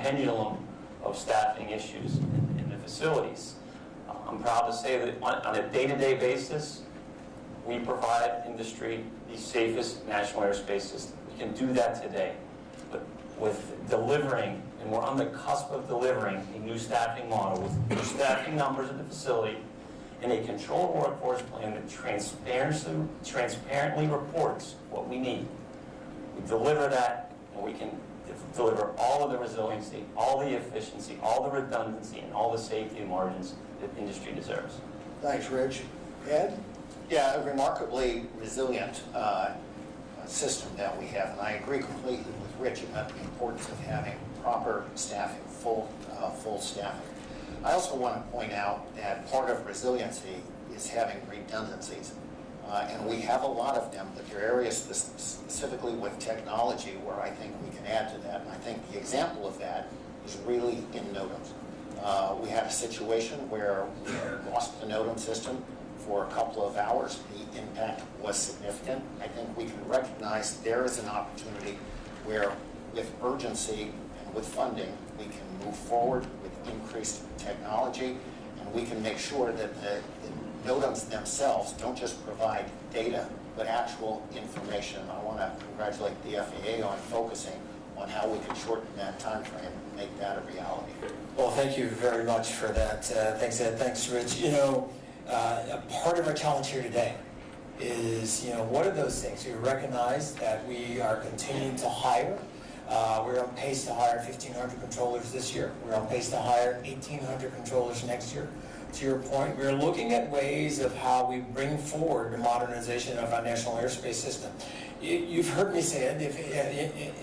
pendulum of staffing issues in the facilities. I'm proud to say that on a day-to-day basis, we provide industry the safest national airspace system. We can do that today. But with delivering, and we're on the cusp of delivering a new staffing model with new staffing numbers at the facility and a controlled workforce plan that transparently reports what we need. We deliver that, and we can deliver all of the resiliency, all the efficiency, all the redundancy, and all the safety margins that industry deserves. Thanks, Rich. Ed? Yeah, a remarkably resilient system that we have, and I agree completely with Rich about the importance of having proper staffing, full staffing. I also want to point out that part of resiliency is having redundancies, and we have a lot of them, but there are areas specifically with technology where I think we can add to that, and I think the example of that is really in NOTAMs. We had a situation where we lost the NOTAM system for a couple of hours. The impact was significant. I think we can recognize there is an opportunity where, with urgency and with funding, we can move forward with increased technology, and we can make sure that the NOTAMs themselves don't just provide data, but actual information. I want to congratulate the FAA on focusing on how we can shorten that time frame and make that a reality. Well, thank you very much for that. Thanks, Ed. Thanks, Rich. You know, a part of our challenge here today is, what are those things? We recognize that we are continuing to hire. We're on pace to hire 1,500 controllers this year. We're on pace to hire 1,800 controllers next year. To your point, we're looking at ways of how we bring forward the modernization of our national airspace system. You've heard me say it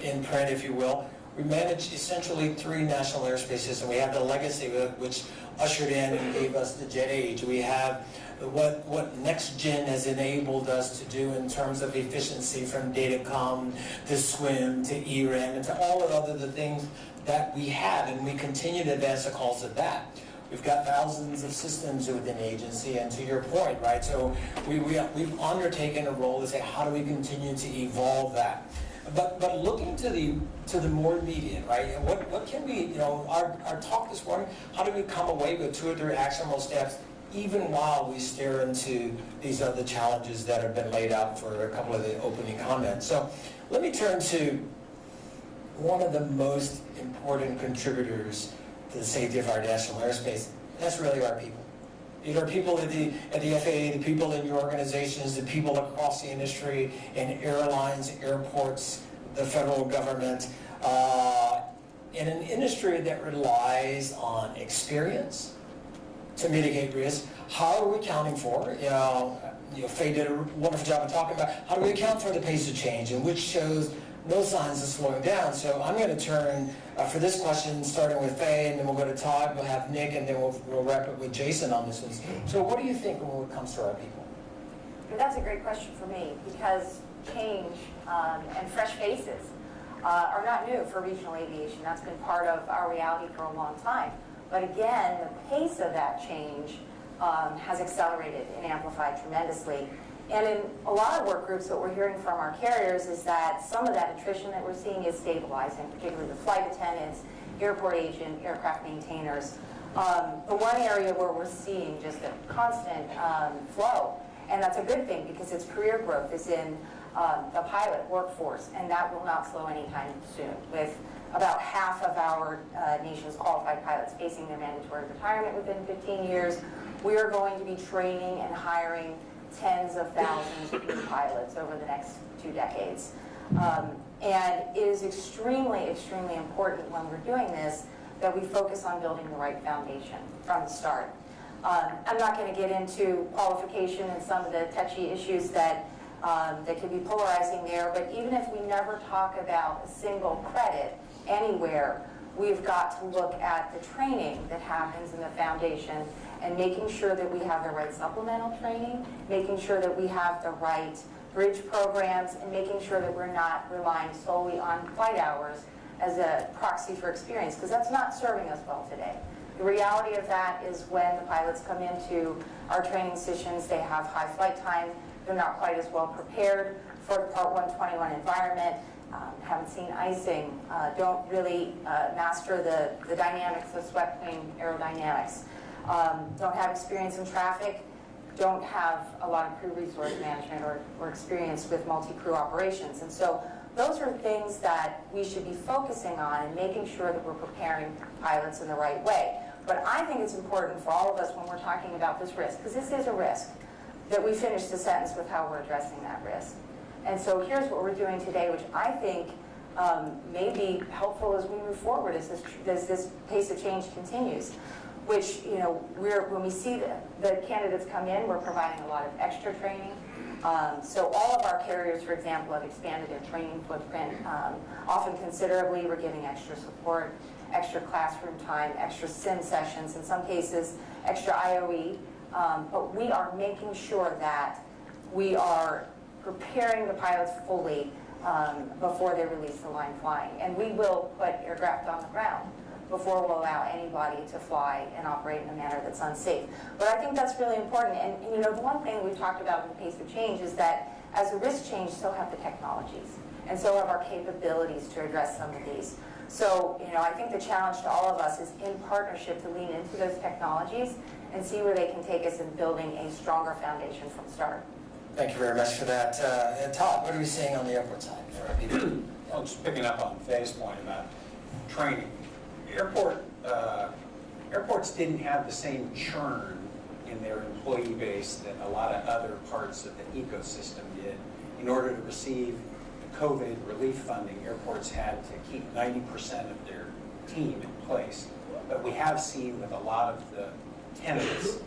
in print, if you will. We manage essentially 3 national airspace systems. We have the legacy, which ushered in and gave us the jet age. We have what next gen has enabled us to do in terms of efficiency, from datacom to SWIM to ERAM and to all of the things that we have, and we continue to advance the calls of that. We've got thousands of systems within the agency, and to your point, right? So we've undertaken a role to say, how do we continue to evolve that? But looking to the more immediate, right? What can we, our talk this morning, how do we come away with 2 or 3 actionable steps, even while we stare into these other challenges that have been laid out for a couple of the opening comments? So let me turn to one of the most important contributors to the safety of our national airspace. That's really our people. These are people at the FAA, the people in your organizations, the people across the industry, in airlines, airports, the federal government, in an industry that relies on experience to mitigate risk. How are we accounting for? Faye did a wonderful job of talking about how do we account for the pace of change, and which shows no signs of slowing down. So I'm going to turn for this question, starting with Faye, and then we'll go to Todd, we'll have Nick, and then we'll wrap it with Jason on this one. So what do you think when it comes to our people? That's a great question for me, because change and fresh faces are not new for regional aviation. That's been part of our reality for a long time. But again, the pace of that change has accelerated and amplified tremendously. And in a lot of work groups, what we're hearing from our carriers is that some of that attrition that we're seeing is stabilizing, particularly the flight attendants, airport agent, aircraft maintainers. The one area where we're seeing just a constant flow, and that's a good thing because it's career growth, is in the pilot workforce, and that will not slow anytime soon. With about half of our nation's qualified pilots facing their mandatory retirement within 15 years, we are going to be training and hiring tens of thousands of new pilots over the next 2 decades. And it is extremely, extremely important when we're doing this that we focus on building the right foundation from the start. I'm not going to get into qualification and some of the touchy issues that could be polarizing there, but even if we never talk about a single credit anywhere, we've got to look at the training that happens in the foundation and making sure that we have the right supplemental training, making sure that we have the right bridge programs, and making sure that we're not relying solely on flight hours as a proxy for experience, because that's not serving us well today. The reality of that is when the pilots come into our training sessions, they have high flight time, they're not quite as well prepared for the Part 121 environment, haven't seen icing, don't really master the dynamics of swept wing aerodynamics, don't have experience in traffic, don't have a lot of crew resource management or experience with multi-crew operations. And so those are things that we should be focusing on and making sure that we're preparing pilots in the right way. But I think it's important for all of us when we're talking about this risk, because this is a risk, that we finish the sentence with how we're addressing that risk. And so here's what we're doing today, which I think may be helpful as we move forward as this pace of change continues. Which, you know, when we see the candidates come in, we're providing a lot of extra training. So all of our carriers, for example, have expanded their training footprint, often considerably. We're giving extra support, extra classroom time, extra sim sessions, in some cases, extra IOE. But we are making sure that we are preparing the pilots fully before they release the line flying. And we will put aircraft on the ground before we'll allow anybody to fly and operate in a manner that's unsafe. But I think that's really important. And you know, the one thing we've talked about in the pace of change is that as the risks change, so have the technologies. And so have our capabilities to address some of these. So, you know, I think the challenge to all of us is in partnership to lean into those technologies and see where they can take us in building a stronger foundation from the start. Thank you very much for that. And Todd, what are we seeing on the airport side for our people? Well, just picking up on Faye's point about training. Airports didn't have the same churn in their employee base that a lot of other parts of the ecosystem did. In order to receive the COVID relief funding, airports had to keep 90% of their team in place. But we have seen with a lot of the tenants,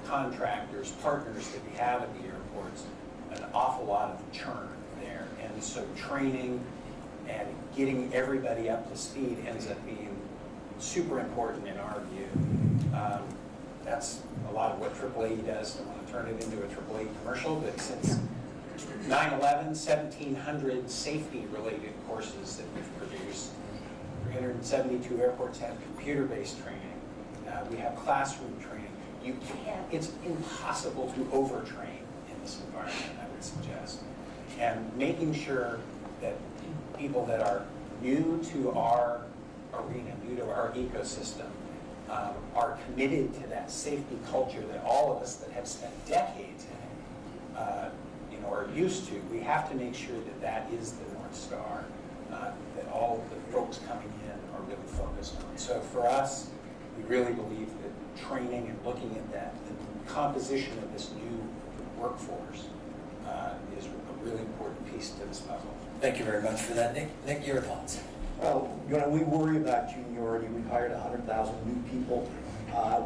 contractors, partners that we have at the airports, an awful lot of churn there. And so training and getting everybody up to speed ends up being super important in our view. That's a lot of what AAA does. I want to turn it into a AAA commercial, but since 9/11, 1,700 safety-related courses that we've produced. 372 airports have computer-based training. We have classroom training. It's impossible to overtrain in this environment, I would suggest. And making sure that people that are new to our arena, new to our ecosystem, are committed to that safety culture that all of us that have spent decades in it, are used to. We have to make sure that that is the North Star, that all of the folks coming in are really focused on. So for us, we really believe that training and looking at that, the composition of this new workforce is a really important piece to this puzzle. Thank you very much for that. Nick, your thoughts? Well, you know, we worry about juniority. We've hired 100,000 new people.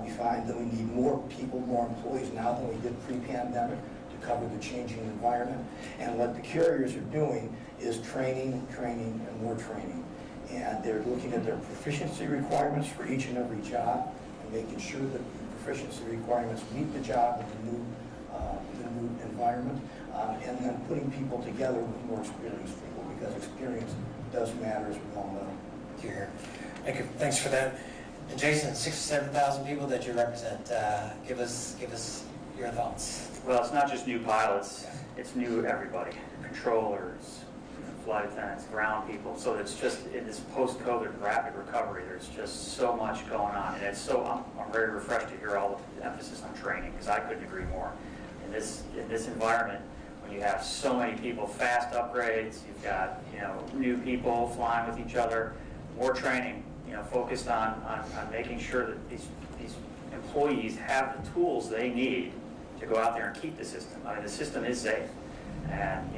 We find that we need more people, more employees now than we did pre-pandemic to cover the changing environment. And what the carriers are doing is training, training, and more training. And they're looking at their proficiency requirements for each and every job and making sure that the proficiency requirements meet the job in the new environment, and then putting people together with more experienced people, because experience does matter, as we all know. Here. Thank you. Thanks for that. And Jason, 6,000 or 7,000 people that you represent. Give us your thoughts. Well, it's not just new pilots, it's new everybody. Controllers, flight attendants, ground people. So it's just, in this post-COVID rapid recovery, there's just so much going on. And it's so, I'm very refreshed to hear all the emphasis on training, because I couldn't agree more. In this environment, when you have so many people, fast upgrades, you've got, new people flying with each other, more training, focused on making sure that these employees have the tools they need to go out there and keep the system. I mean, the system is safe. And,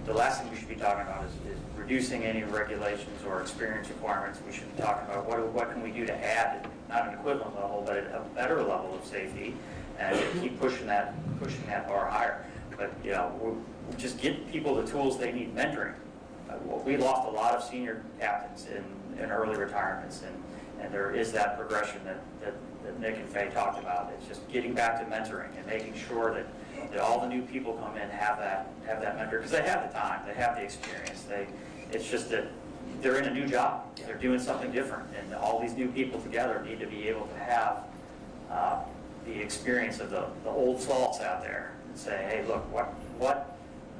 the last thing we should be talking about is reducing any regulations or experience requirements. We should be talking about what can we do to add, not an equivalent level, but a better level of safety, and keep pushing that bar higher. But, we'll just get people the tools they need. Mentoring. We lost a lot of senior captains in early retirements, and there is that progression that Nick and Faye talked about. It's just getting back to mentoring and making sure that all the new people come in have that mentor, because they have the time, they have the experience. It's just that they're in a new job, they're doing something different, and all these new people together need to be able to have the experience of the old salts out there and say, hey, look, what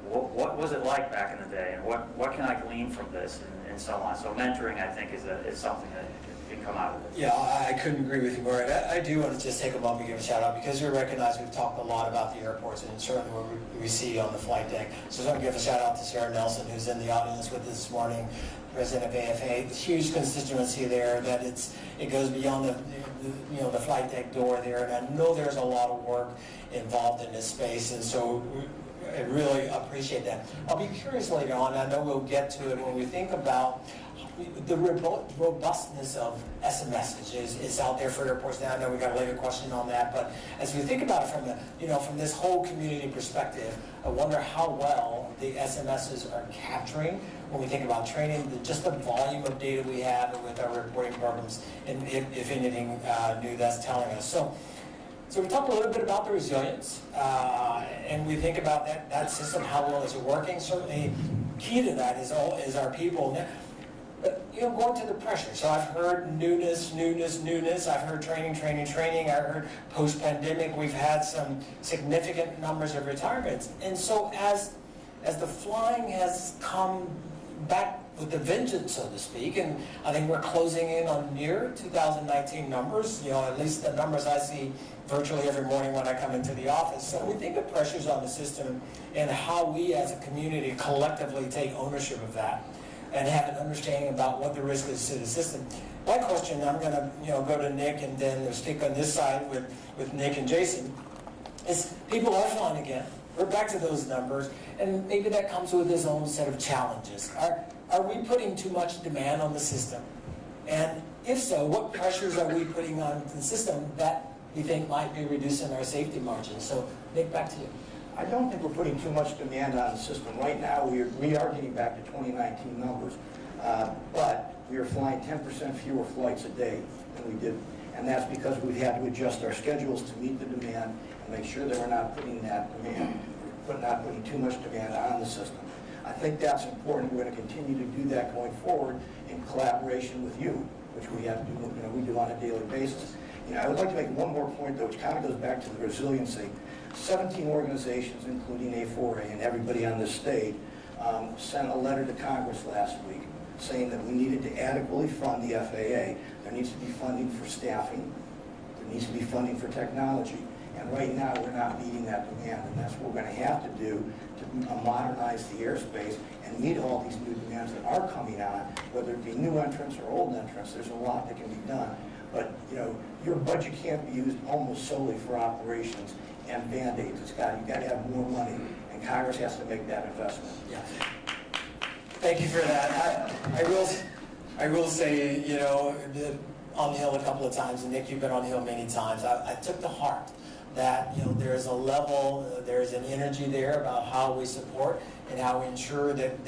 what was it like back in the day, and what can I glean from this, and so on. So mentoring, I think, is something that can come out of this. Yeah, I couldn't agree with you more. I do want to just take a moment and give a shout out, because we recognize we've talked a lot about the airports, and certainly what we see on the flight deck. So I want to give a shout out to Sarah Nelson, who's in the audience with us this morning, president of AFA. Huge constituency there, that it goes beyond the flight deck door there, and I know there's a lot of work involved in this space, and so I really appreciate that. I'll be curious later on, I know we'll get to it, when we think about the robustness of SMS is out there for airports now. I know we got a later question on that, but as we think about it from this whole community perspective, I wonder how well the SMSs are capturing when we think about training, just the volume of data we have with our reporting programs, and if anything new that's telling us. So we talked a little bit about the resilience, and we think about that system, how well is it working. Certainly key to that is our people. But going to the pressure. So I've heard newness. I've heard training. I heard post-pandemic we've had some significant numbers of retirements. And so as the flying has come back with a vengeance, so to speak, and I think we're closing in on near 2019 numbers, at least the numbers I see virtually every morning when I come into the office. So we think of pressures on the system and how we as a community collectively take ownership of that and have an understanding about what the risk is to the system. My question, I'm going to go to Nick and then stick on this side with Nick and Jason, is people are flying again. We're back to those numbers, and maybe that comes with its own set of challenges. Are we putting too much demand on the system? And if so, what pressures are we putting on the system that we think might be reducing our safety margins? So Nick, back to you. I don't think we're putting too much demand on the system. Right now, we are getting back to 2019 numbers, but we are flying 10% fewer flights a day than we did, and that's because we've had to adjust our schedules to meet the demand and make sure that we're not putting not putting too much demand on the system. I think that's important. We're going to continue to do that going forward in collaboration with you, which we have to do. We do on a daily basis. I would like to make one more point, though, which kind of goes back to the resiliency. 17 organizations, including A4A and everybody on this stage, sent a letter to Congress last week saying that we needed to adequately fund the FAA. There needs to be funding for staffing. There needs to be funding for technology. And right now, we're not meeting that demand, and that's what we're going to have to do to modernize the airspace and meet all these new demands that are coming on, whether it be new entrants or old entrants. There's a lot that can be done. But, your budget can't be used almost solely for operations and Band-Aids. You've got to have more money, and Congress has to make that investment. Yeah. Thank you for that. I will say, been on the Hill a couple of times, and Nick, you've been on the Hill many times. I took to heart that there's a level, there's an energy there about how we support and how we ensure that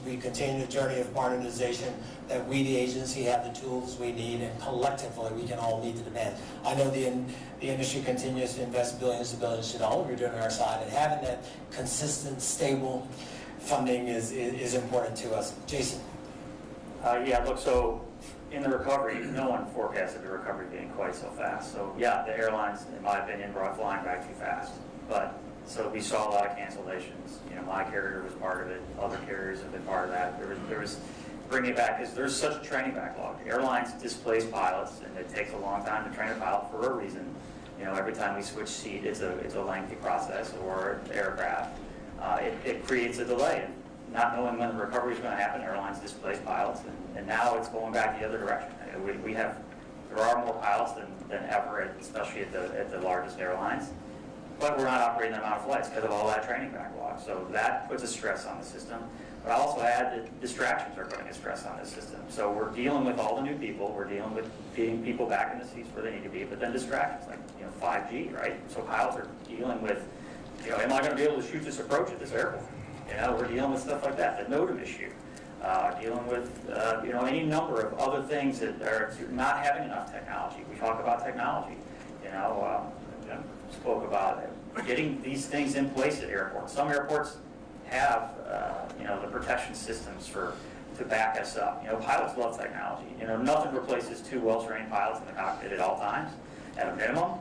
we continue the journey of modernization, that we, the agency, have the tools we need, and collectively we can all meet the demand. I know the industry continues to invest billions and billions of dollars. We're doing our side, and having that consistent, stable funding is important to us. Jason. Yeah, look, so in the recovery, no one forecasted the recovery being quite so fast. So yeah, the airlines, in my opinion, brought flying back too fast. But so we saw a lot of cancellations. My carrier was part of it. Other carriers have been part of that. There was bringing it back because there's such a training backlog. Airlines displace pilots, and it takes a long time to train a pilot for a reason. Every time we switch seat, it's a lengthy process, or aircraft. It creates a delay. Not knowing when the recovery is going to happen, airlines displace pilots, and now it's going back the other direction. There are more pilots than ever, especially at the largest airlines, but we're not operating that amount of flights because of all that training backlog. So that puts a stress on the system. But I also add that distractions are putting a stress on the system. So we're dealing with all the new people. We're dealing with getting people back in the seats where they need to be, but then distractions like 5G, right? So pilots are dealing with, am I going to be able to shoot this approach at this airport? We're dealing with stuff like that, the NOTAM issue, dealing with, any number of other things that are not having enough technology. We talk about technology, spoke about getting these things in place at airports. Some airports have, the protection systems to back us up. Pilots love technology. Nothing replaces two well-trained pilots in the cockpit at all times, at a minimum,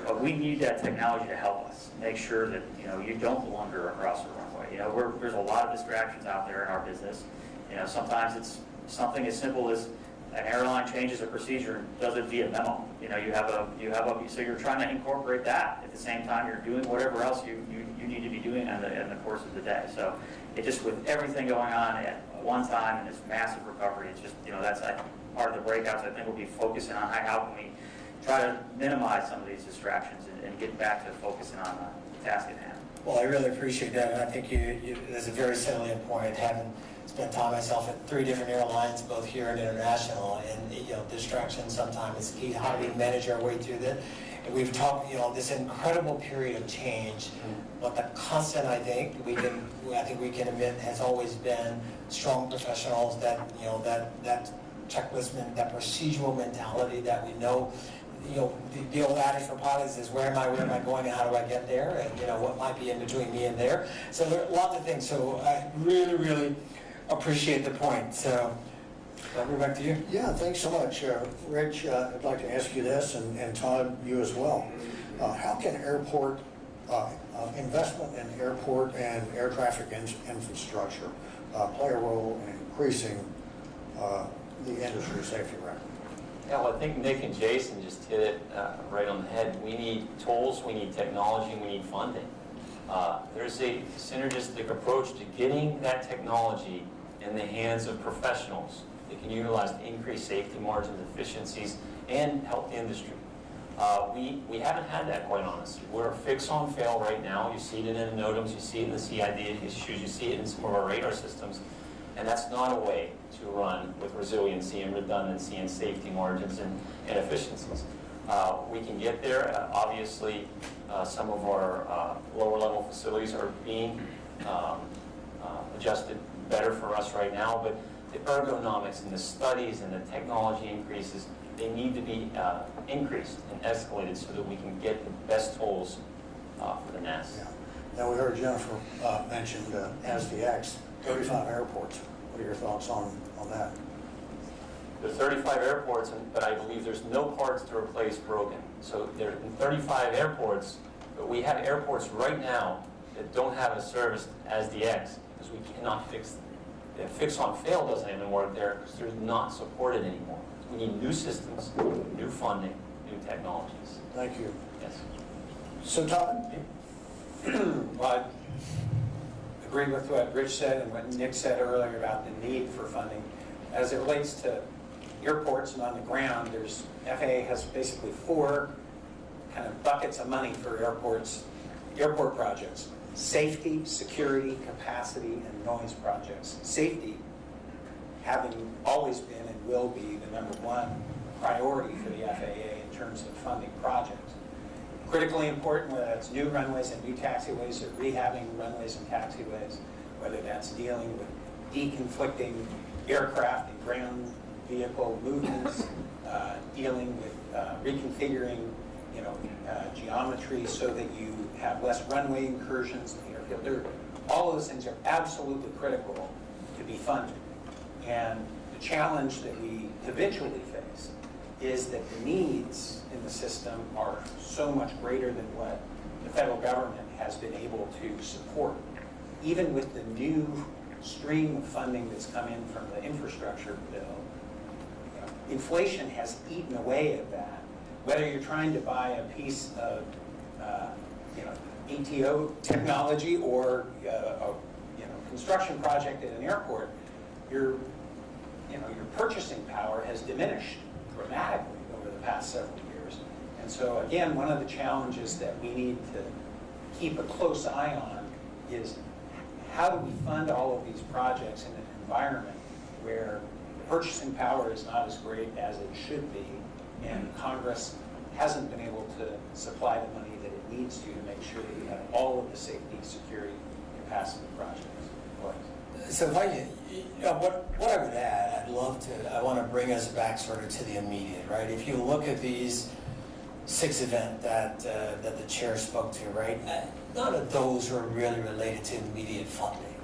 but we need that technology to help us make sure that, you don't blunder across the runway. way. You know, there's a lot of distractions out there in our business. You know, sometimes it's something as simple as an airline changes a procedure and does it via memo. You know, so you're trying to incorporate that at the same time you're doing whatever else you need to be doing in the course of the day. So it just, with everything going on at one time and this massive recovery, it's just, you know, that's part of the breakouts. I think we'll be focusing on how can we try to minimize some of these distractions and get back to focusing on the task at hand. Well, I really appreciate that, and I think there's a very salient point, having spent time myself at 3 different airlines, both here and international, and you know, distraction sometimes is key. How do we manage our way through that? And we've talked, you know, this incredible period of change, but the constant, I think we can admit, has always been strong professionals. That, you know, that checklist, that procedural mentality that we know. You know, the old adage for pilots is, where am I going, and how do I get there, and you know, what might be in between me and there. So there are lots of things. So I really, really appreciate the point. So I'll go back to you. Yeah, thanks so much. Rich, I'd like to ask you this, and Todd, you as well. How can airport investment in airport and air traffic infrastructure play a role in increasing the industry safety record? Yeah, well, I think Nick and Jason just hit it right on the head. We need tools, we need technology, we need funding. There's a synergistic approach to getting that technology in the hands of professionals that can utilize to increase safety margins, efficiencies, and help the industry. We haven't had that, quite honestly. We're fix on fail right now. You see it in the NOTAMs, you see it in the CID issues, you see it in some of our radar systems, and that's not a way to run with resiliency and redundancy and safety margins and efficiencies. We can get there. Obviously, some of our lower level facilities are being adjusted better for us right now, but the ergonomics and the studies and the technology increases, they need to be increased and escalated so that we can get the best tools for the NAS. Yeah. Now, we heard Jennifer mention SDX, 35 airports. What are your thoughts on that? There are 35 airports, but I believe there's no parts to replace broken. So there are 35 airports, but we have airports right now that don't have a service as DX because we cannot fix them. The fix on fail doesn't even work there because they're not supported anymore. We need new systems, new funding, new technologies. Thank you. Yes. So, Todd? Well, I agree with what Rich said and what Nick said earlier about the need for funding. As it relates to airports and on the ground, FAA has basically 4 kind of buckets of money for airport projects: safety, security, capacity, and noise projects. Safety, having always been and will be the #1 priority for the FAA in terms of funding projects. Critically important, whether that's new runways and new taxiways, or rehabbing runways and taxiways, whether that's dealing with deconflicting aircraft and ground vehicle movements, dealing with reconfiguring, geometry so that you have less runway incursions in the airfield. All of those things are absolutely critical to be funded. And the challenge that we habitually face is that the needs in the system are so much greater than what the federal government has been able to support. Even with the new stream of funding that's come in from the infrastructure bill, inflation has eaten away at that. Whether you're trying to buy a piece of ATO technology or a construction project at an airport, your purchasing power has diminished dramatically over the past several years. And so again, one of the challenges that we need to keep a close eye on is how do we fund all of these projects in an environment where purchasing power is not as great as it should be, and Congress hasn't been able to supply the money that it needs to make sure that we have all of the safety, security, capacity projects in place. So if what I would add, I want to bring us back sort of to the immediate, right? If you look at these 6 events that the chair spoke to, right? None of those are really related to immediate funding,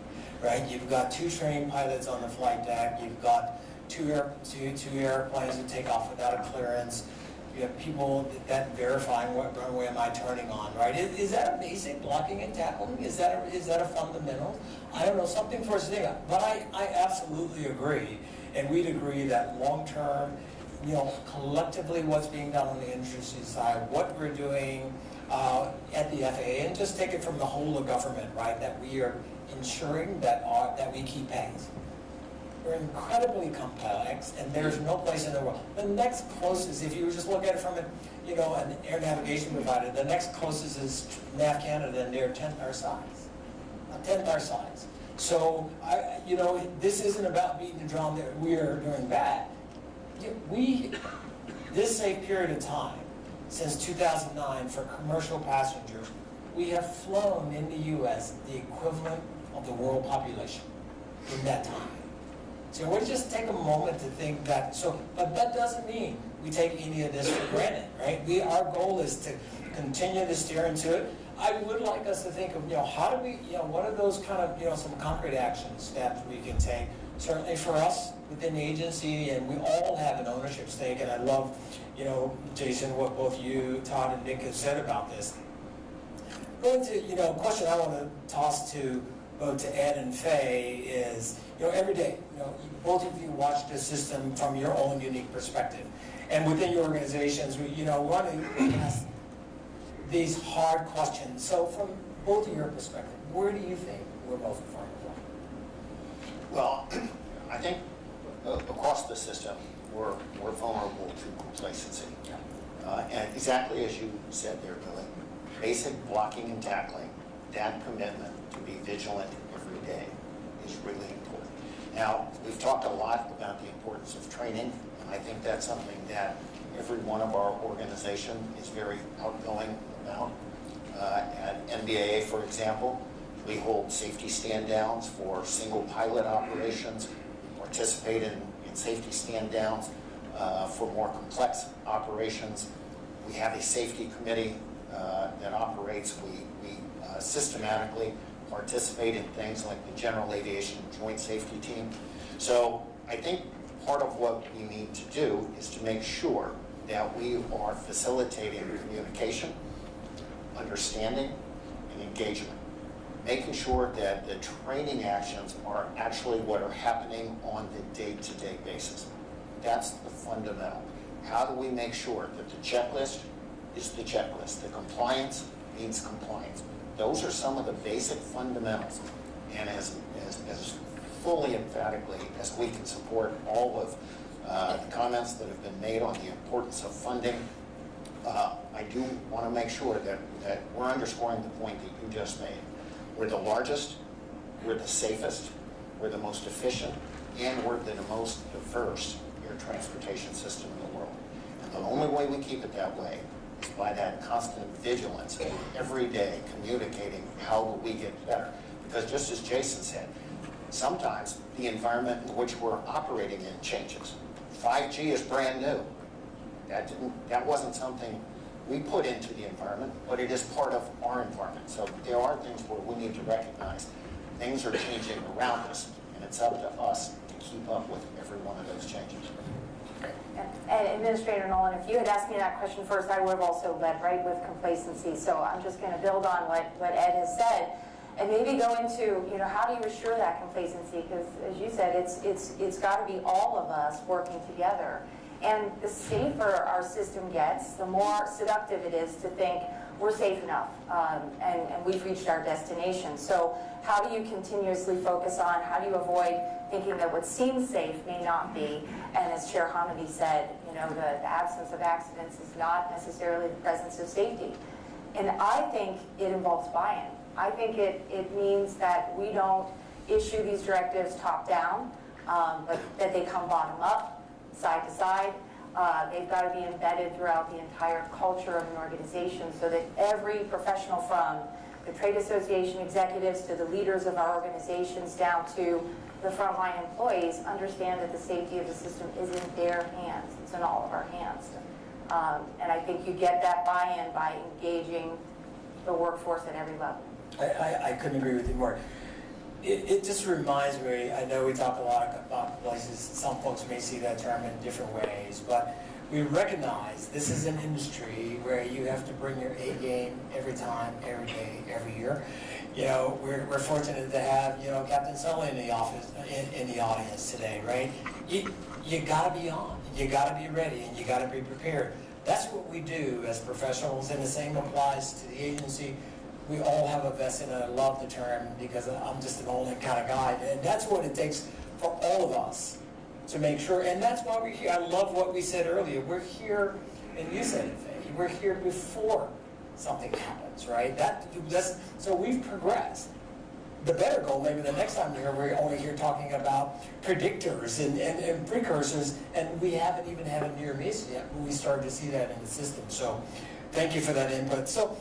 right? You've got 2 trained pilots on the flight deck. You've got two airplanes that take off without a clearance. You have people that verifying what runway am I turning on, right? Is that a basic blocking and tackling? Is that a fundamental? I don't know, something for us to think of. But I absolutely agree, and we'd agree that long-term, collectively what's being done on the industry side, what we're doing at the FAA, and just take it from the whole of government, right? That we are ensuring that we keep pace. We're incredibly complex, and there's no place in the world. The next closest, if you just look at it from an air navigation provider, the next closest is Nav Canada, and they're 10th our size. A 10th our size. So, this isn't about beating the drum that we are doing bad. This safe period of time, since 2009, for commercial passengers, we have flown in the U.S. the equivalent of the world population in that time. So we'll just take a moment to think that, but that doesn't mean we take any of this for granted, right? Our goal is to continue to steer into it. I would like us to think of, how do we, what are those kind of, some concrete action steps we can take, certainly for us within the agency, and we all have an ownership stake, and I love, Jason, what both you, Todd, and Nick have said about this. Going to, a question I want to toss to both to Ed and Faye is, every day, both of you watch the system from your own unique perspective. And within your organizations, we want to ask these hard questions. So from both of your perspective, where do you think we're most vulnerable? Well, I think across the system, we're vulnerable to complacency. And exactly as you said there, Billy, basic blocking and tackling, that commitment to be vigilant every day is really important. Now, we've talked a lot about the importance of training, and I think that's something that every one of our organization is very outgoing about. At NBAA, for example, we hold safety stand-downs for single pilot operations, participate in safety stand-downs for more complex operations. We have a safety committee that operates. We systematically participate in things like the General Aviation Joint Safety Team. So I think part of what we need to do is to make sure that we are facilitating communication, understanding, and engagement. Making sure that the training actions are actually what are happening on the day-to-day basis. That's the fundamental. How do we make sure that the checklist is the checklist? The compliance means compliance. Those are some of the basic fundamentals. And as fully emphatically as we can support all of the comments that have been made on the importance of funding, I do want to make sure that we're underscoring the point that you just made. We're the largest, we're the safest, we're the most efficient, and we're the most diverse air transportation system in the world. And the only way we keep it that way is by that constant vigilance, every day communicating how do we get better. Because just as Jason said, sometimes the environment in which we're operating in changes. 5G is brand new. That wasn't something we put into the environment, but it is part of our environment. So there are things where we need to recognize things are changing around us, and it's up to us to keep up with every one of those changes. And Administrator Nolan, if you had asked me that question first, I would have also led right with complacency. So I'm just going to build on what Ed has said, and maybe go into, how do you assure that complacency? Because as you said, it's got to be all of us working together. And the safer our system gets, the more seductive it is to think we're safe enough and we've reached our destination. So how do you continuously focus on, how do you avoid thinking that what seems safe may not be? And as Chair Hamady said, the absence of accidents is not necessarily the presence of safety. And I think it involves buy-in. I think it means that we don't issue these directives top-down, but that they come bottom-up, side to side. They've got to be embedded throughout the entire culture of an organization so that every professional, from the trade association executives to the leaders of our organizations down to the frontline employees, understand that the safety of the system is in their hands. It's in all of our hands. And I think you get that buy-in by engaging the workforce at every level. I couldn't agree with you more. It just reminds me, I know we talk a lot about places, some folks may see that term in different ways, but we recognize this is an industry where you have to bring your A game every time, every day, every year. You know, we're fortunate to have, you know, Captain Sully in the office, in the audience today, right? You gotta be on, you gotta be ready, and you gotta be prepared. That's what we do as professionals, and the same applies to the agency. We all have a vested, and I love the term because I'm just an all-in kind of guy, and that's what it takes for all of us to make sure, and that's why we're here. I love what we said earlier. We're here, and you said it, Faye, we're here before something happens, right? So we've progressed. The better goal, maybe the next time we're only here talking about predictors and precursors, and we haven't even had a near miss yet when we started to see that in the system. So thank you for that input. So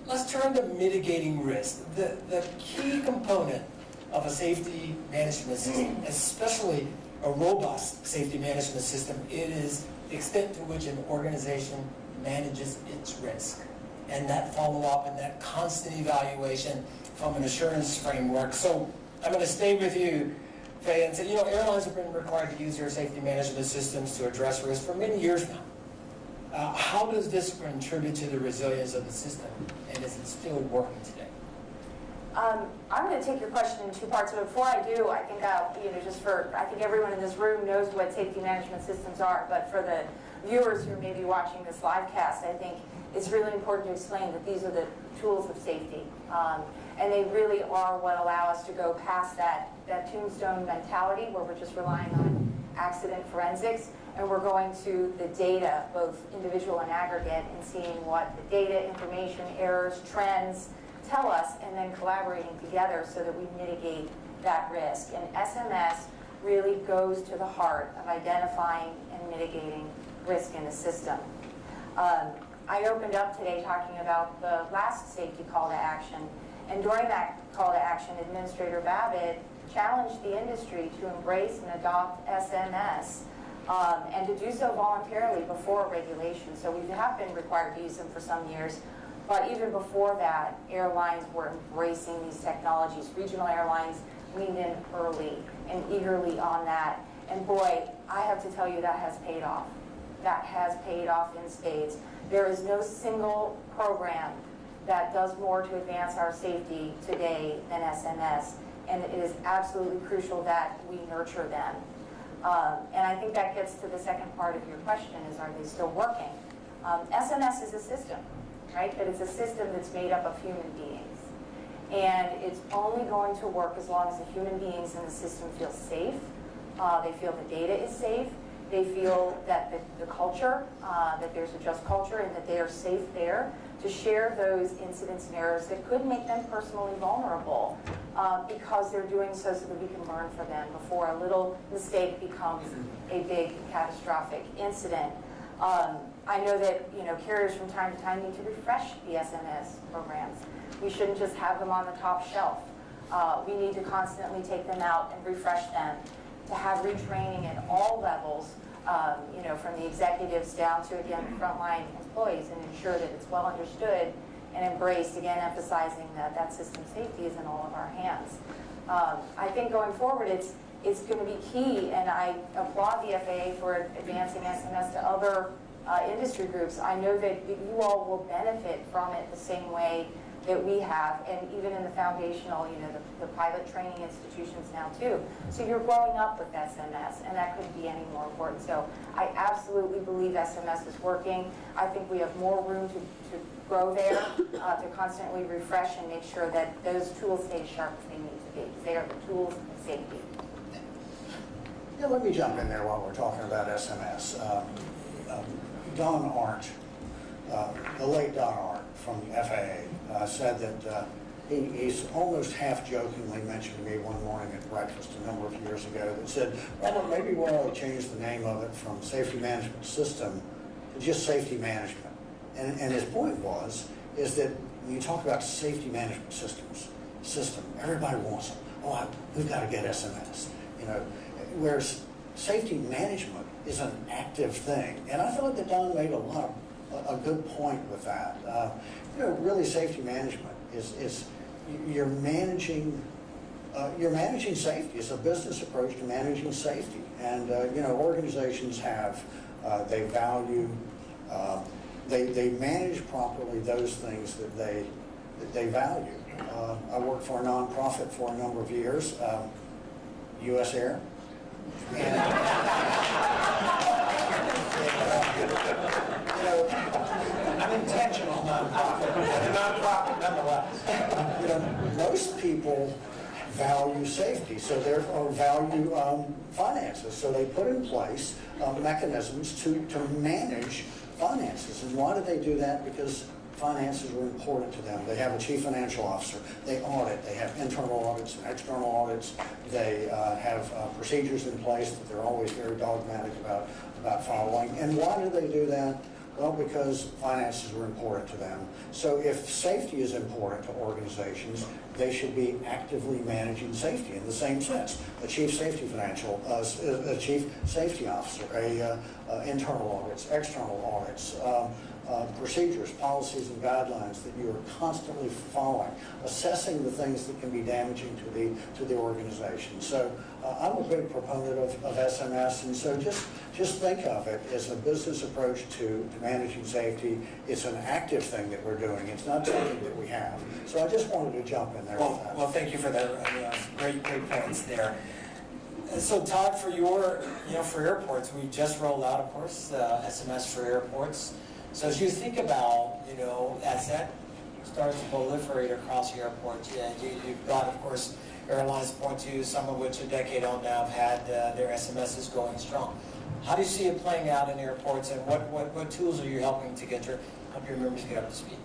let's turn to mitigating risk. The key component of a safety management system, especially a robust safety management system, it is the extent to which an organization manages its risk. And that follow-up and that constant evaluation from an assurance framework. So I'm going to stay with you, Faye, and say, you know, airlines have been required to use their safety management systems to address risk for many years now. How does this contribute to the resilience of the system, and is it still working today? I'm going to take your question in two parts, but before I do, I think I think everyone in this room knows what safety management systems are, but for the viewers who may be watching this live cast, I think it's really important to explain that these are the tools of safety, and they really are what allow us to go past that tombstone mentality where we're just relying on accident forensics, and we're going to the data, both individual and aggregate, and seeing what the data, information, errors, trends tell us, and then collaborating together so that we mitigate that risk. And SMS really goes to the heart of identifying and mitigating risk in the system. I opened up today talking about the last safety call to action, and during that call to action, Administrator Babbitt challenged the industry to embrace and adopt SMS, and to do so voluntarily before regulation. So we have been required to use them for some years, but even before that, airlines were embracing these technologies. Regional airlines leaned in early and eagerly on that, and boy, I have to tell you, that has paid off. That has paid off in spades. There is no single program that does more to advance our safety today than SMS, and it is absolutely crucial that we nurture them. And I think that gets to the second part of your question, is are they still working? SMS is a system, right? But it's a system that's made up of human beings. And it's only going to work as long as the human beings in the system feel safe. They feel the data is safe. They feel that the culture, that there's a just culture, and that they are safe there to share those incidents and errors that could make them personally vulnerable, because they're doing so that we can learn from them before a little mistake becomes a big catastrophic incident. I know that carriers from time to time need to refresh the SMS programs. We shouldn't just have them on the top shelf. We need to constantly take them out and refresh them, to have retraining at all levels, from the executives down to, again, frontline employees, and ensure that it's well understood and embraced, again, emphasizing that system safety is in all of our hands. I think going forward, it's going to be key, and I applaud the FAA for advancing SMS to other industry groups. I know that you all will benefit from it the same way that we have, and even in the foundational, the pilot training institutions now too. So you're growing up with SMS, and that couldn't be any more important. So I absolutely believe SMS is working. I think we have more room to grow there, to constantly refresh and make sure that those tools stay sharp as they need to be, because they are the tools of safety. Yeah, let me jump in there while we're talking about SMS. Don Arndt, the late Don Arndt from the FAA, said that he's almost half-jokingly mentioned to me one morning at breakfast a number of years ago that said, Robert, maybe we ought to change the name of it from Safety Management System to just Safety Management. And his point is that when you talk about safety management system, everybody wants them. Oh, we've got to get SMS. Whereas safety management is an active thing. And I thought that Don made a good point with that. Really safety management is you're managing safety. It's a business approach to managing safety. And organizations have They value, they manage properly those things that they value. I worked for a nonprofit for a number of years, U.S. Air. Unintentional nonprofit, but a nonprofit nonetheless. Most people value safety, so therefore value finances. So they put in place mechanisms to manage finances. And why do they do that? Because finances are important to them. They have a chief financial officer. They audit. They have internal audits and external audits. They have procedures in place that they're always very dogmatic about following. And why do they do that? Well, because finances are important to them. So if safety is important to organizations, they should be actively managing safety in the same sense. A chief safety a chief safety officer, internal audits, external audits, procedures, policies, and guidelines that you are constantly following, assessing the things that can be damaging to the organization. So I'm a big proponent of SMS, and so just think of it as a business approach to managing safety. It's an active thing that we're doing. It's not something that we have. So I just wanted to jump in there with that. Well, thank you for that. Great points there. So Todd, for for airports, we just rolled out, of course, SMS for airports. So as you think about, as that starts to proliferate across the airports, you've got, of course, airlines point to, some of which a decade on now have had their SMSs going strong. How do you see it playing out in airports, and what tools are you helping to help your members get up to speed?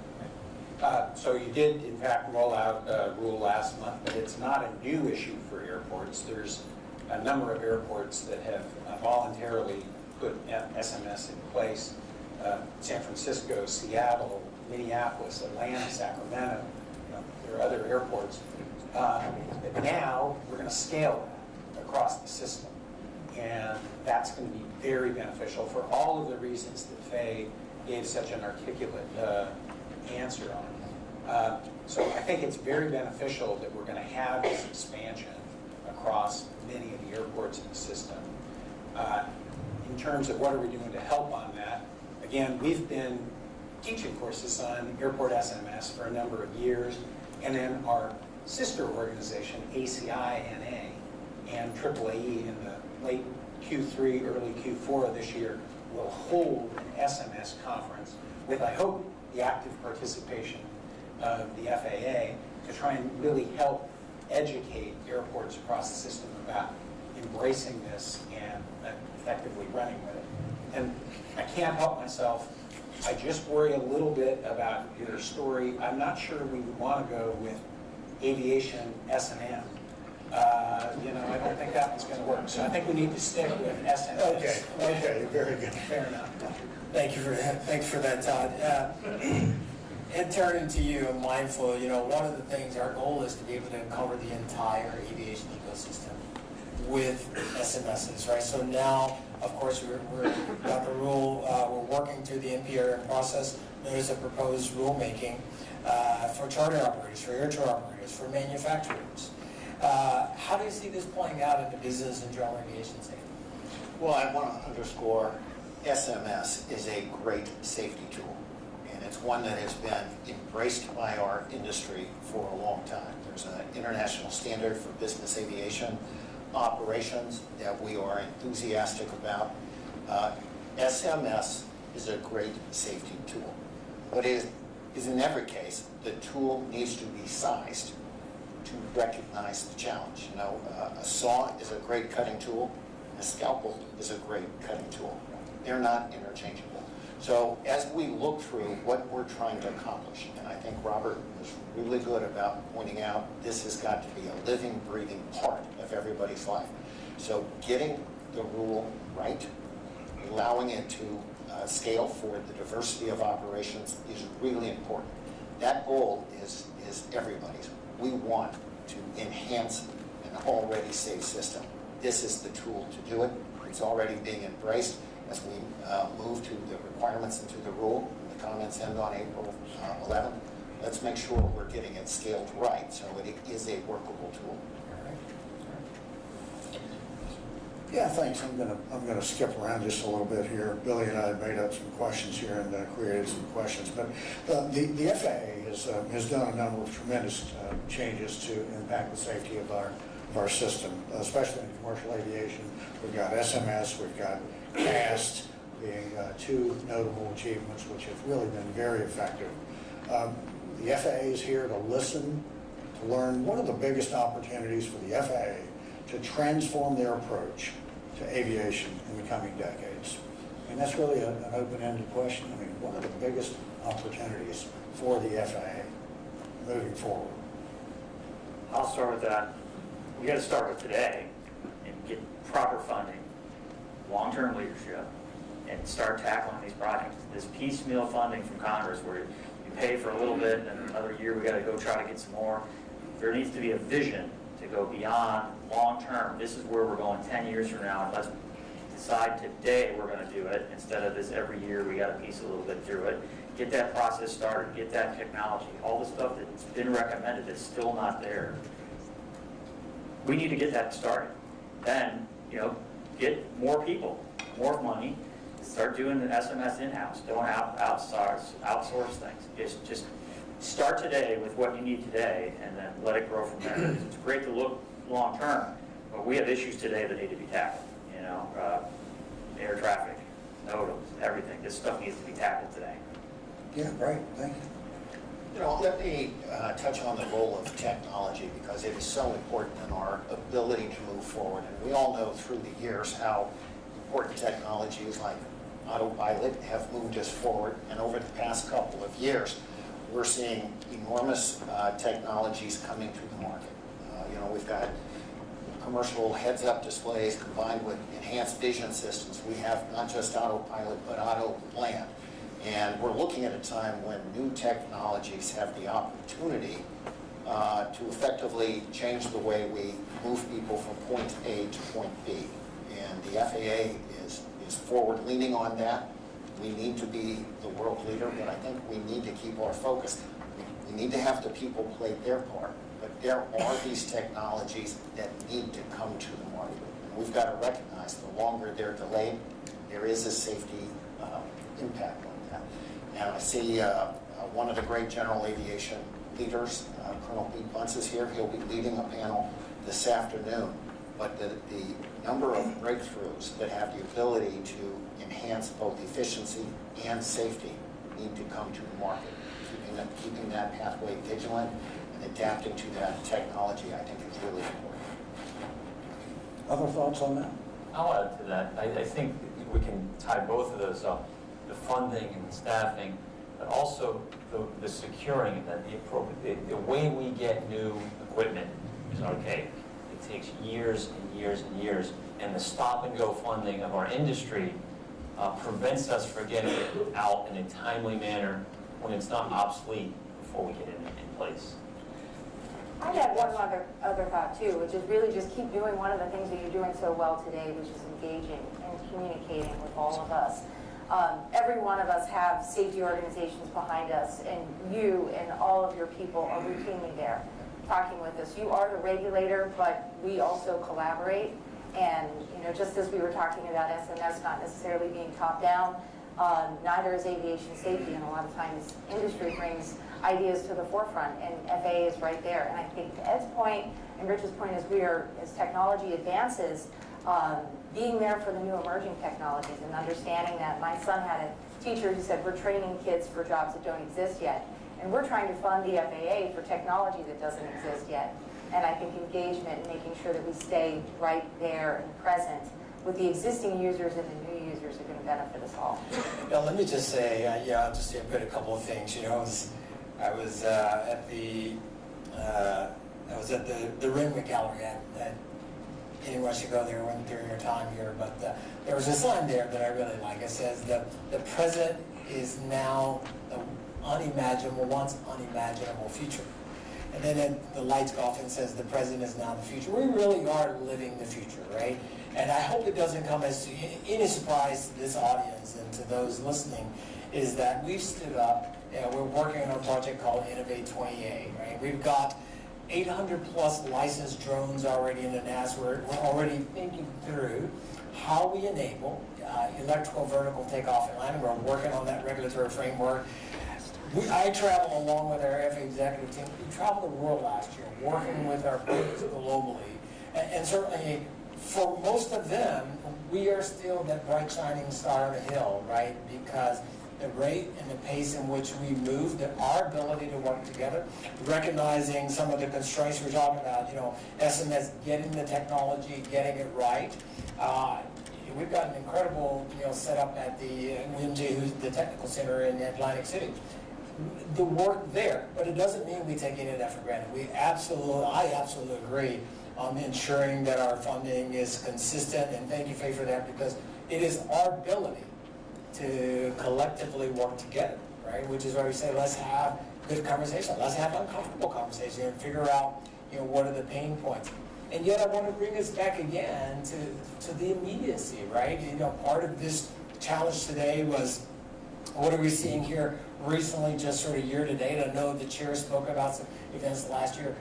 So you did, in fact, roll out a rule last month, but it's not a new issue for airports. There's a number of airports that have voluntarily put SMS in place. San Francisco, Seattle, Minneapolis, Atlanta, Sacramento, there are other airports. But now we're going to scale that across the system. And that's going to be very beneficial for all of the reasons that FAA gave such an articulate answer on. So I think it's very beneficial that we're going to have this expansion across many of the airports in the system. In terms of what are we doing to help on that, again, we've been teaching courses on airport SMS for a number of years, and then our sister organization, ACI-NA, and AAAE in the late Q3, early Q4 of this year will hold an SMS conference with, I hope, the active participation of the FAA to try and really help educate airports across the system about embracing this and effectively running with it. And I can't help myself. I just worry a little bit about your story. I'm not sure we would want to go with aviation S&M. I don't think that one's going to work. So I think we need to stick with SMS. Okay, very good. Fair enough. Thank you for that. Thanks for that, Todd. And turning to you, I'm mindful, one of the things, our goal is to be able to cover the entire aviation ecosystem with SMSs, right? So now, of course, we've got the rule, we're working through the NPRM process. There's a proposed rulemaking for charter operators, for air tour operators, for manufacturers. How do you see this playing out in the business and general aviation safety? Well, I want to underscore SMS is a great safety tool, and it's one that has been embraced by our industry for a long time. There's an international standard for business aviation operations that we are enthusiastic about. SMS is a great safety tool, but it is in every case, the tool needs to be sized to recognize the challenge. A saw is a great cutting tool, and a scalpel is a great cutting tool. They're not interchangeable. So as we look through what we're trying to accomplish, and I think Robert was really good about pointing out this has got to be a living, breathing part of everybody's life. So getting the rule right, allowing it to scale for the diversity of operations is really important. That goal is everybody's. We want to enhance an already safe system. This is the tool to do it. It's already being embraced as we move to the requirements into the rule. The comments end on April 11th. Let's make sure we're getting it scaled right so it is a workable tool. Yeah, thanks. I'm gonna skip around just a little bit here. Billy and I made up some questions here and created some questions. But the FAA has done a number of tremendous changes to impact the safety of our system, especially in commercial aviation. We've got SMS, we've got CAST being two notable achievements which have really been very effective. The FAA is here to listen, to learn. One of the biggest opportunities for the FAA to transform their approach to aviation in the coming decades. And that's really an open-ended question. I mean, what are the biggest opportunities for the FAA moving forward? I'll start with that. We got to start with today and get proper funding, long-term leadership, and start tackling these projects. This piecemeal funding from Congress where you pay for a little bit and then another year we got to go try to get some more. There needs to be a vision to go beyond long-term. This is where we're going 10 years from now, and let's decide today we're going to do it instead of this every year we got to piece a little bit through it. Get that process started, get that technology, all the stuff that's been recommended that's still not there. We need to get that started. Then, get more people, more money, start doing the SMS in-house, don't outsource things. Just start today with what you need today and then let it grow from there. It's great to look long-term, but we have issues today that need to be tackled. Air traffic, NOTAMs, everything. This stuff needs to be tackled today. Yeah, great, thank you. Let me touch on the role of technology because it is so important in our ability to move forward. And we all know through the years how important technologies like autopilot have moved us forward. And over the past couple of years, we're seeing enormous technologies coming to the market. We've got commercial heads-up displays combined with enhanced vision systems. We have not just autopilot, but auto land. And we're looking at a time when new technologies have the opportunity to effectively change the way we move people from point A to point B. And the FAA is forward leaning on that. We need to be the world leader, but I think we need to keep our focus. We need to have the people play their part, but there are these technologies that need to come to the market. And we've got to recognize the longer they're delayed, there is a safety impact on that. And I see one of the great general aviation leaders, Colonel Pete Bunce is here. He'll be leading a panel this afternoon. But the number of breakthroughs that have the ability to enhance both efficiency and safety need to come to the market. Keeping that pathway vigilant and adapting to that technology, I think, is really important. Other thoughts on that? I'll add to that. I think we can tie both of those up, the funding and the staffing, but also the securing and the way we get new equipment is archaic. It takes years and years and years, and the stop-and-go funding of our industry prevents us from getting it out in a timely manner when it's not obsolete before we get it in place. I'd add one other thought too, which is really just keep doing one of the things that you're doing so well today, which is engaging and communicating with all of us. Every one of us have safety organizations behind us, and you and all of your people are routinely there talking with us. You are the regulator, but we also collaborate. And just as we were talking about SMS not necessarily being top-down, neither is aviation safety, and a lot of times industry brings ideas to the forefront, and FAA is right there. And I think to Ed's point and Rich's point is as technology advances, being there for the new emerging technologies and understanding that. My son had a teacher who said, we're training kids for jobs that don't exist yet. And we're trying to fund the FAA for technology that doesn't exist yet. And I think engagement and making sure that we stay right there and present with the existing users and the new users are going to benefit us all. Now, let me just say, I'll just put a couple of things. I was at the Ringwood Gallery. Anyone should go there during your time here, but there was a sign there that I really like. It says the present is now the once unimaginable future. And then the lights go off and says the present is now the future. We really are living the future, right? And I hope it doesn't come as any surprise to this audience and to those listening, is that we've stood up, we're working on a project called Innovate 28, right? We've got 800 plus licensed drones already in the NASA. We're already thinking through how we enable electrical vertical takeoff and landing. We're working on that regulatory framework. I travel along with our FAA executive team. We traveled the world last year, working with our partners globally. And certainly, for most of them, we are still that bright shining star on the hill, right? Because the rate and the pace in which we move, that our ability to work together, recognizing some of the constraints we're talking about, SMS, getting the technology, getting it right. We've got an incredible, setup at the WMG, who's the technical center in Atlantic City. The work there, but it doesn't mean we take any of that for granted. I absolutely agree on ensuring that our funding is consistent, and thank you, Faye, for that, because it is our ability to collectively work together, right? Which is why we say, let's have good conversation, let's have uncomfortable conversation, and figure out, what are the pain points. And yet I want to bring us back again to the immediacy, right? Part of this challenge today was, what are we seeing here recently, just sort of year to date? I know the chair spoke about some events last year.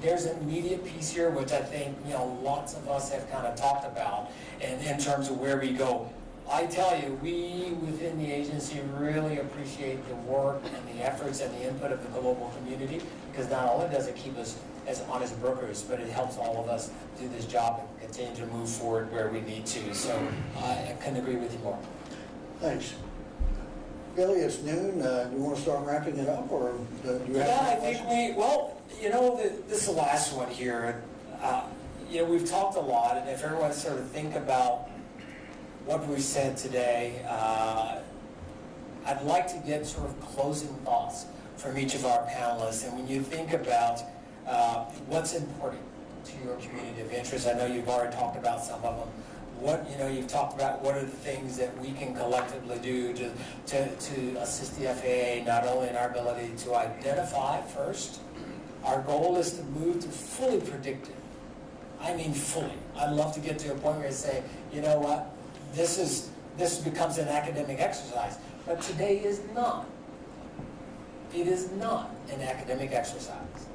There's an immediate piece here, which I think, lots of us have kind of talked about, and in terms of where we go. I tell you, we within the agency really appreciate the work and the efforts and the input of the global community, because not only does it keep us as honest brokers, but it helps all of us do this job and continue to move forward where we need to. So I couldn't agree with you more. Thanks. Billy, it's noon. Do you want to start wrapping it up, or do you have I think this is the last one here. We've talked a lot, and if everyone sort of think about what we've said today, I'd like to get sort of closing thoughts from each of our panelists. And when you think about what's important to your community of interest, I know you've already talked about some of them. You've talked about what are the things that we can collectively do to assist the FAA, not only in our ability to identify first. Our goal is to move to fully predictive. I mean fully. I'd love to get to a point where I say, you know what, this becomes an academic exercise. But today is not. It is not an academic exercise.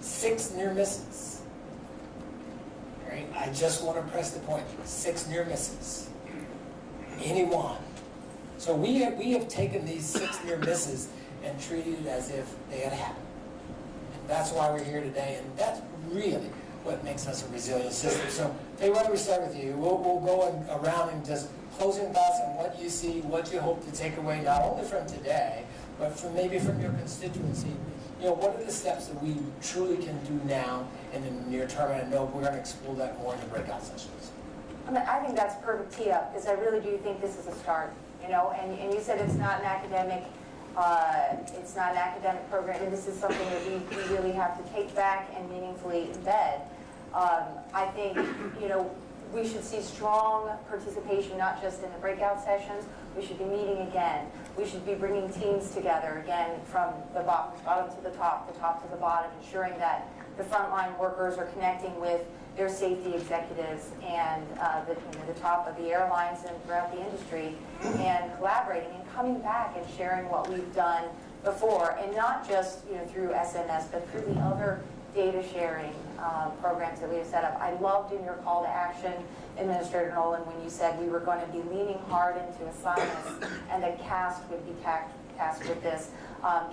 6 near misses. Right? I just want to press the point. 6 near misses. Any one. So we have taken these 6 near misses and treated it as if they had happened. And that's why we're here today, and that's really what makes us a resilient system. So, Faye, why don't we start with you? We'll go around and just closing thoughts on what you see, what you hope to take away, not only from today, but maybe from your constituency. What are the steps that we truly can do now and in the near term? And I know we're going to explore that more in the breakout sessions. I think that's perfect tee up, because I really do think this is a start. And you said it's not an academic program, and this is something that we really have to take back and meaningfully embed. I think, we should see strong participation, not just in the breakout sessions. We should be meeting again. We should be bringing teams together again, from the bottom to the top to the bottom, ensuring that the frontline workers are connecting with their safety executives and the top of the airlines and throughout the industry, and collaborating and coming back and sharing what we've done before, and not just through SMS, but through the other data sharing programs that we have set up. I loved in your call to action, Administrator Nolan, when you said we were going to be leaning hard into assignments and that CAST would be tasked with this.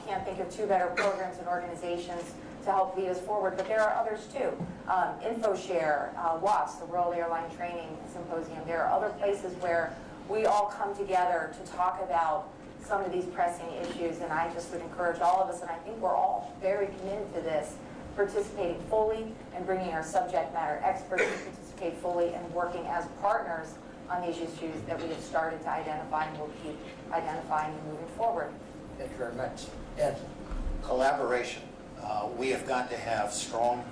Can't think of 2 better programs and organizations to help lead us forward, but there are others too. InfoShare, WATS, the World Airline Training Symposium. There are other places where we all come together to talk about some of these pressing issues, and I just would encourage all of us, and I think we're all very committed to this, participating fully and bringing our subject matter experts to participate fully and working as partners on these issues that we have started to identify and will keep identifying and moving forward. Thank you very much. Ed? Collaboration. We have got to have strong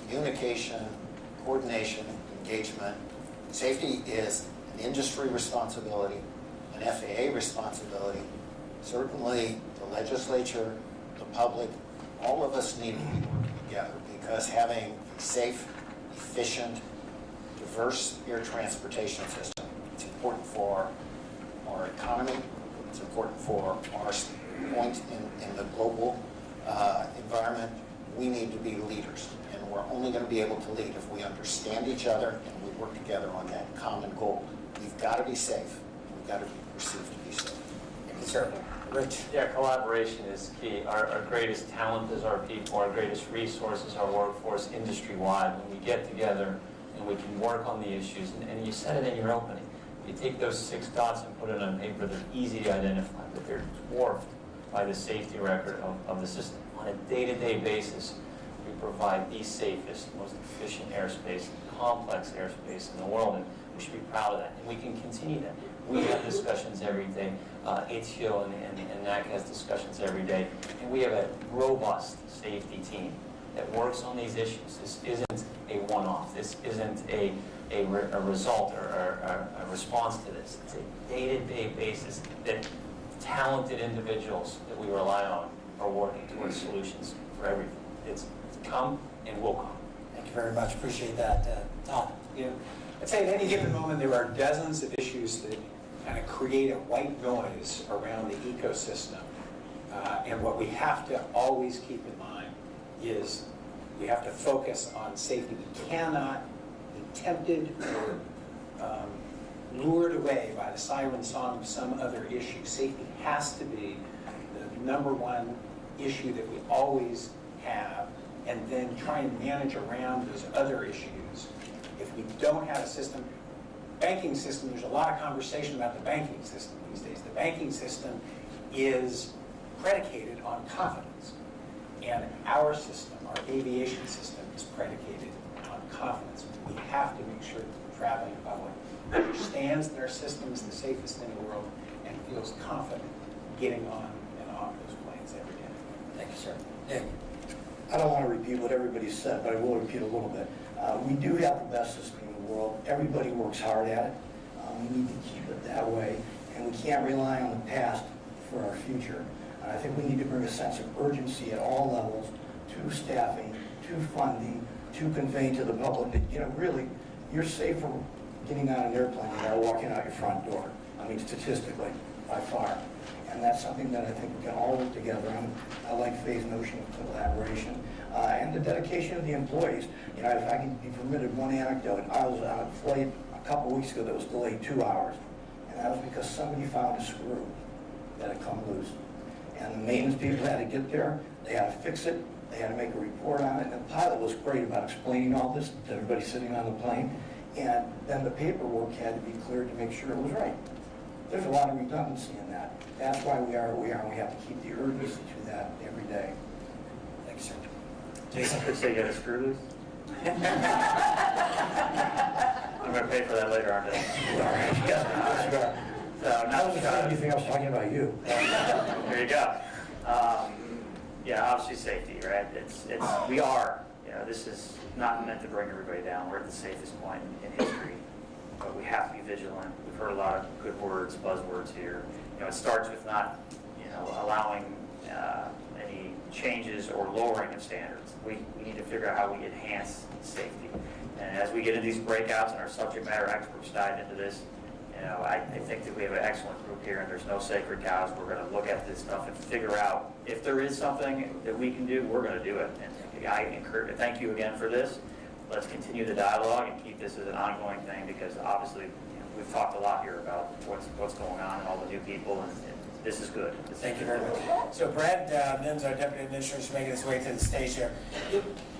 communication, coordination, engagement. Safety is an industry responsibility, an FAA responsibility. Certainly the legislature, the public, all of us need to be working together, because having a safe, efficient, diverse air transportation system, it's important for our economy, it's important for our point in the global environment, we need to be leaders. And we're only going to be able to lead if we understand each other and we work together on that common goal. We've got to be safe. We've got to be perceived to be safe. Thank you, sir. Rich? Yeah, collaboration is key. Our greatest talent is our people, our greatest resource is our workforce industry-wide. When we get together and we can work on the issues, and you said it in your opening, you take those 6 dots and put it on paper, they're easy to identify, but they're dwarfed by the safety record of the system. On a day-to-day basis, we provide the safest, most efficient airspace, complex airspace in the world, and we should be proud of that, and we can continue that. We have discussions every day. ATO and NAC has discussions every day, and we have a robust safety team that works on these issues. This isn't a one-off. This isn't a result or a response to this. It's a day-to-day basis that talented individuals that we rely on are working towards solutions for everything. It's come and will come. Thank you very much. Appreciate that. Tom? Yeah. I'd say at any given moment there are dozens of issues that kind of create a white noise around the ecosystem. And what we have to always keep in mind is we have to focus on safety. We cannot be tempted or lured away by the siren song of some other issue. Safety has to be the #1 issue that we always have, and then try and manage around those other issues. If we don't have a system, banking system, there's a lot of conversation about the banking system these days. The banking system is predicated on confidence. And our system, our aviation system, is predicated on confidence. We have to make sure that the traveling public understands that our system is the safest in the world and feels confident getting on and off those planes every day. Thank you, sir. Nick? I don't want to repeat what everybody said, but I will repeat a little bit. We do have the best system in the world. Everybody works hard at it. We need to keep it that way, and we can't rely on the past for our future. I think we need to bring a sense of urgency at all levels to staffing, to funding, to conveying to the public that, really, you're safer getting on an airplane than walking out your front door. I mean, statistically, by far. And that's something that I think we can all work together on. I like Faye's notion of collaboration and the dedication of the employees. If I can be permitted one anecdote, I was on a flight a couple weeks ago that was delayed 2 hours, and that was because somebody found a screw that had come loose. And the maintenance people had to get there, they had to fix it, they had to make a report on it, and the pilot was great about explaining all this to everybody sitting on the plane, and then the paperwork had to be cleared to make sure it was right. There's a lot of redundancy in that. That's why we are where we are, and we have to keep the urgency to that every day. Thanks, sir. Jason? Could say you got a screw loose? I'm going to pay for that later, aren't I? I was afraid you think I was talking about you. There you go. Yeah, obviously safety, right? We are, this is not meant to bring everybody down. We're at the safest point in history, but we have to be vigilant. We've heard a lot of good words, buzzwords here. It starts with not, allowing any changes or lowering of standards. We need to figure out how we enhance safety. And as we get into these breakouts and our subject matter experts dive into this, I think that we have an excellent group here, and there's no sacred cows. We're going to look at this stuff and figure out if there is something that we can do, we're going to do it. And I encourage, thank you again for this. Let's continue the dialogue and keep this as an ongoing thing, because obviously we've talked a lot here about what's going on and all the new people, and this is good. Thank you very much. So Brad Mims, our Deputy Administrator, is making his way to the stage here.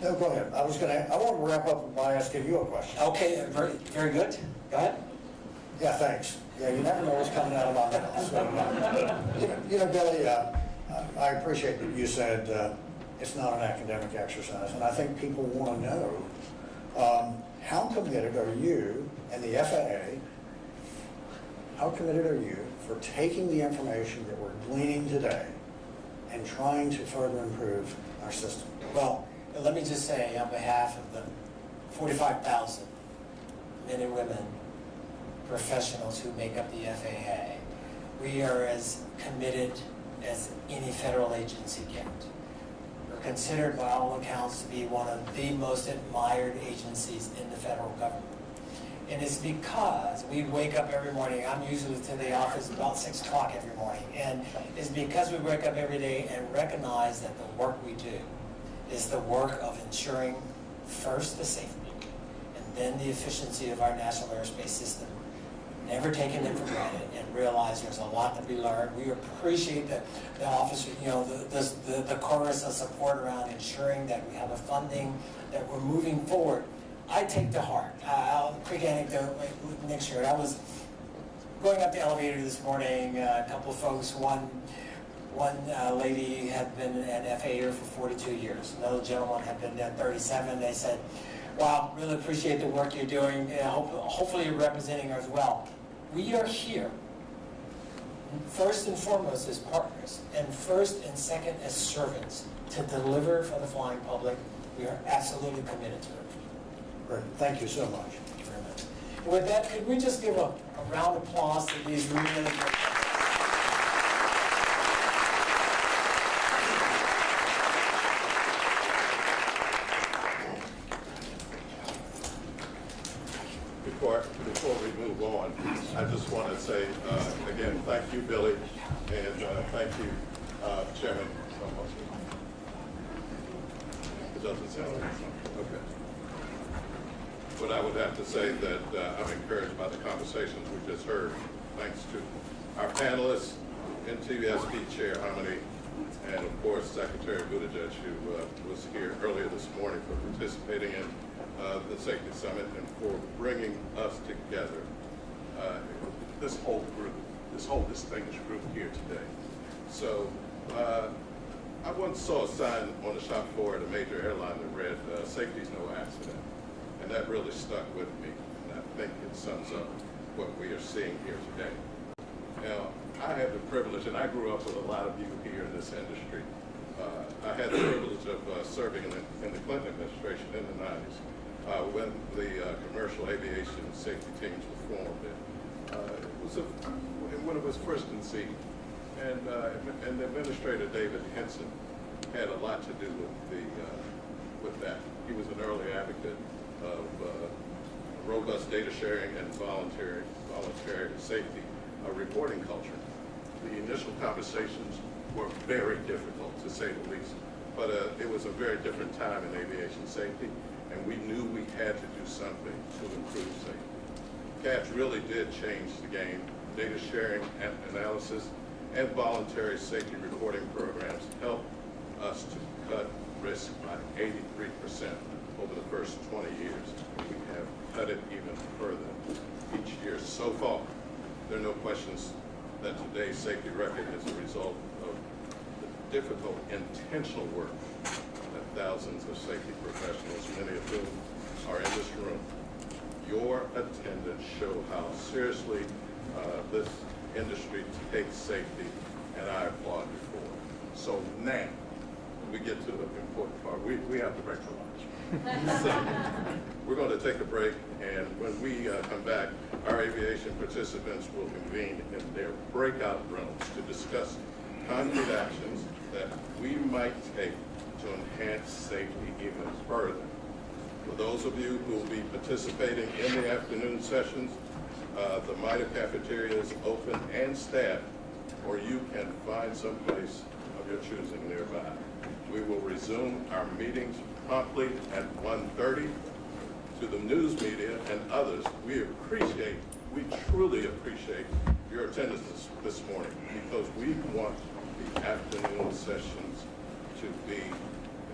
No, go ahead. I want to wrap up by asking you a question. Okay, very good. Go ahead. Yeah, thanks. Yeah, you never know what's coming out of my mouth. So, Billy, I appreciate that you said it's not an academic exercise, and I think people want to know how committed are you and the FAA, how committed are you for taking the information that we're gleaning today and trying to further improve our system? Well, let me just say on behalf of the 45,000 men and women, professionals who make up the FAA, we are as committed as any federal agency can. We're considered by all accounts to be one of the most admired agencies in the federal government. And it's because we wake up every morning. I'm usually to the office about 6 o'clock every morning. And it's because we wake up every day and recognize that the work we do is the work of ensuring first the safety and then the efficiency of our national airspace system, never taking it for granted, and realize there's a lot to be learned. We appreciate the officer, the chorus of support around ensuring that we have a funding, that we're moving forward. I take to heart, quick anecdote, next year, I was going up the elevator this morning, a couple of folks, one lady had been an FAA for 42 years. Another gentleman had been there 37. They said, wow, really appreciate the work you're doing. Hopefully you're representing us well. We are here, first and foremost as partners, and first and second as servants, to deliver for the flying public. We are absolutely committed to it. Great, thank you so much. Thank you very much. And with that, could we just give a round of applause to these really great Before we move on, I just want to say, again, thank you, Billy, and thank you, Chairman. It doesn't sound like it. Okay. But I would have to say that I'm encouraged by the conversations we just heard, thanks to our panelists, NTSB Chair Harmony, and of course Secretary Buttigieg, who was here earlier this morning for participating in the Safety Summit and for bringing us together, this whole group, this whole distinguished group here today. So I once saw a sign on the shop floor at a major airline that read, "Safety's no accident." And that really stuck with me, and I think it sums up what we are seeing here today. Now, I had the privilege, and I grew up with a lot of you here in this industry. I had the privilege of serving in the Clinton administration in the 90s when the commercial aviation safety teams were formed. It was when it was first conceived, and the Administrator David Henson had a lot to do with that. He was an early advocate of robust data sharing and voluntary safety reporting culture. The initial conversations were very difficult, to say the least, but it was a very different time in aviation safety, and we knew we had to do something to improve safety. CATS really did change the game. Data sharing and analysis and voluntary safety reporting programs helped us to cut risk by 83% over the first 20 years. We have cut it even further each year so far. There are no questions that today's safety record is a result of the difficult, intentional work that thousands of safety professionals, many of whom are in this room. Your attendance show how seriously this industry takes safety, and I applaud you for it. So now, we get to the important part. We have to break for lunch. So, we're going to take a break, and when we come back, our aviation participants will convene in their breakout rooms to discuss concrete actions that we might take to enhance safety even further. For those of you who will be participating in the afternoon sessions, the MITRE cafeteria is open and staffed, or you can find some place of your choosing nearby. We will resume our meetings promptly at 1:30. To the news media and others, we truly appreciate your attendance this morning, because we want the afternoon sessions to be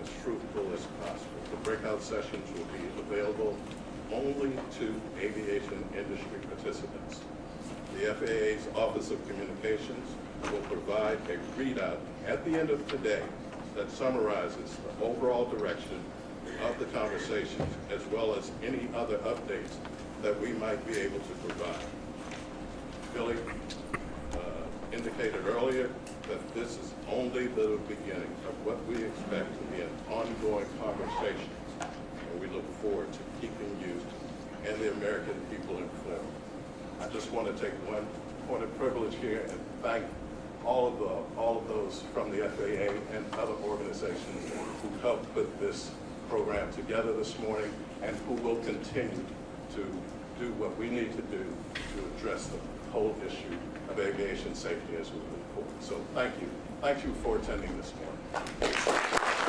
as fruitful as possible. The breakout sessions will be available only to aviation industry participants. The FAA's Office of Communications will provide a readout at the end of today that summarizes the overall direction of the conversations, as well as any other updates that we might be able to provide. Billy indicated earlier that this is only the beginning of what we expect to be an ongoing conversation, and we look forward to keeping you and the American people informed. I just want to take one point of privilege here and thank all of those from the FAA and other organizations who helped put this program together this morning, and who will continue to do what we need to do to address the whole issue of aviation safety as we move forward. So thank you. Thank you for attending this morning.